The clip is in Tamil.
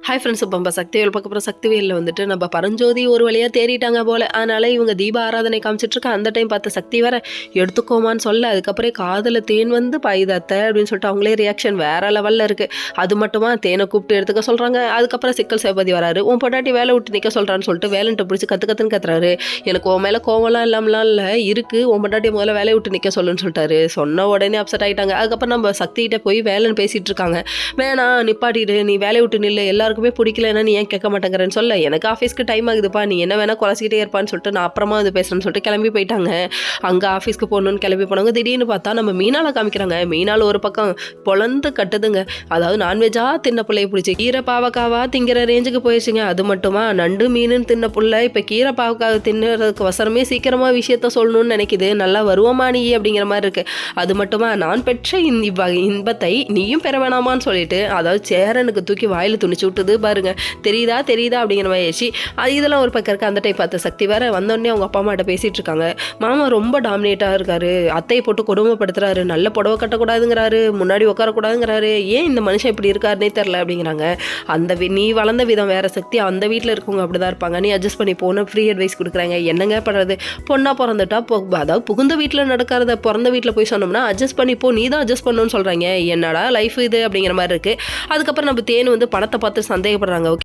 ஹாய் ஃப்ரெண்ட்ஸ், இப்போ நம்ம சக்திவேல் பார்க்க போகிற சக்திவேலில் வந்துட்டு நம்ம பரஞ்சோதி ஒரு வழியாக தேறிட்டாங்க போல். அதனால் இவங்க தீப ஆராதனை காமிச்சிட்ருக்க அந்த டைம் பார்த்து சக்தி வேற எடுத்துக்கோமான்னு சொல்ல, அதுக்கப்புறம் காதில் தேன் வந்து பாயுதாத்த அப்படின்னு சொல்லிட்டு அவங்களே ரியாக்ஷன் வேறு லெவலில் இருக்குது. அது மட்டுமா தேனை கூப்பிட்டு எடுத்துக்க சொல்கிறாங்க. அதுக்கப்புறம் சிக்கல் சேபதி வராரு. உன் பொண்டாட்டி வேலை விட்டு நிற்க சொல்கிறான்னு சொல்லிட்டு வேலைன்ட்டு பிடிச்சி கற்றுன்னு கத்துறாரு. எனக்கு உன் மேலே கோவம்லாம் இல்லாமலாம் இல்லை இருக்குது, உன் பொண்டாட்டி முதல்ல வேலையை விட்டு நிற்க சொல்லுன்னு சொல்லிட்டாரு. சொன்ன உடனே அப்செட் ஆகிட்டாங்க. அதுக்கப்புறம் நம்ம சக்திகிட்ட போய் வேலைன்னு பேசிகிட்டு இருக்காங்க. வேணாம் நிப்பாட்டிட்டு நீ வேலையை விட்டு நில்லை, எல்லாருக்குமே பிடிக்கலன்னா நீ ஏன் கேட்க மாட்டேங்கிறேன்னு சொல்ல, எனக்கு ஆஃபீஸ்க்கு டைம் ஆகுதுப்பா, நீ என்ன வேணா குறைச்சிக்கிட்டே இருப்பான்னு சொல்லிட்டு நான் அப்புறமா வந்து பேசுகிறேன்னு சொல்லிட்டு கிளம்பி போயிட்டாங்க. அங்கே ஆஃபீஸ்க்கு போகணுன்னு கிளம்பி போனாங்க. திடீர்னு பார்த்தா நம்ம மீனால காமிக்கிறாங்க. மீனால ஒரு பக்கம் பொழந்து கட்டுதுங்க. அதாவது நான்வெஜ்ஜா தின்ன பிள்ளைய பிடிச்சி கீரை பாவக்காவா திங்கிற ரேஞ்சுக்கு போயிடுச்சுங்க. அது மட்டுமா நண்டு மீனுன்னு தின்ன பிள்ளை இப்போ கீரை பாவக்காவை தின்னுறதுக்கு வசரமே சீக்கிரமாக விஷயத்த சொல்லணும்னு நினைக்குது. நல்லா வருவோமா நீ அப்படிங்கிற மாதிரி இருக்குது. அது மட்டுமா நான் பெற்ற இன்பத்தை நீயும் பெற வேணாமான்னு சொல்லிட்டு அதாவது சேரனுக்கு தூக்கி வாயில் துணிச்சு விட்டுது பாருங்க. தெரியுதா அப்படிங்கிற மாதிரி ஆயிடுச்சு. இதெல்லாம் ஒரு பக்கம் இருக்குது. அந்த டைம் பார்த்த சக்தி வேற வந்தோடனே அவங்க அப்பா அம்மாட்ட பேசிகிட்டு இருக்காங்க. மாமா ரொம்ப டாமினேட்டாக இருக்காரு, அத்தையை போட்டு கொடுமைப்படுத்துறாரு, நல்ல புடவை கட்டக்கூடாதுங்கிறாரு, முன்னாடி உட்காரக்கூடாதுங்கிறாரு, ஏன் இந்த மனுஷன் இப்படி இருக்காருன்னே தெரில அப்படிங்கிறாங்க. நீ வளர்ந்த விதம் வேற சக்தி, அந்த வீட்டில் இருக்கவங்க அப்படி தான் இருப்பாங்க, நீ அட்ஜஸ்ட் பண்ணி போன ஃப்ரீ அட்வைஸ் கொடுக்குறாங்க. என்னங்க பண்ணுறது, பொண்ணாக பிறந்துட்டா அதாவது புகுந்த வீட்டில் நடக்கிறத பிறந்த வீட்டில் போய் சொன்னோம்னா அட்ஜஸ்ட் பண்ணி போ, நீ தான் அட்ஜஸ்ட் பண்ணணும்னு சொல்கிறாங்க. என்னடா லைஃப் இது அப்படிங்கிற மாதிரி இருக்குது. அதுக்கப்புறம் நம்ம தேனு வந்து பணத்தை பார்த்து சந்தேகப்படுறாங்க.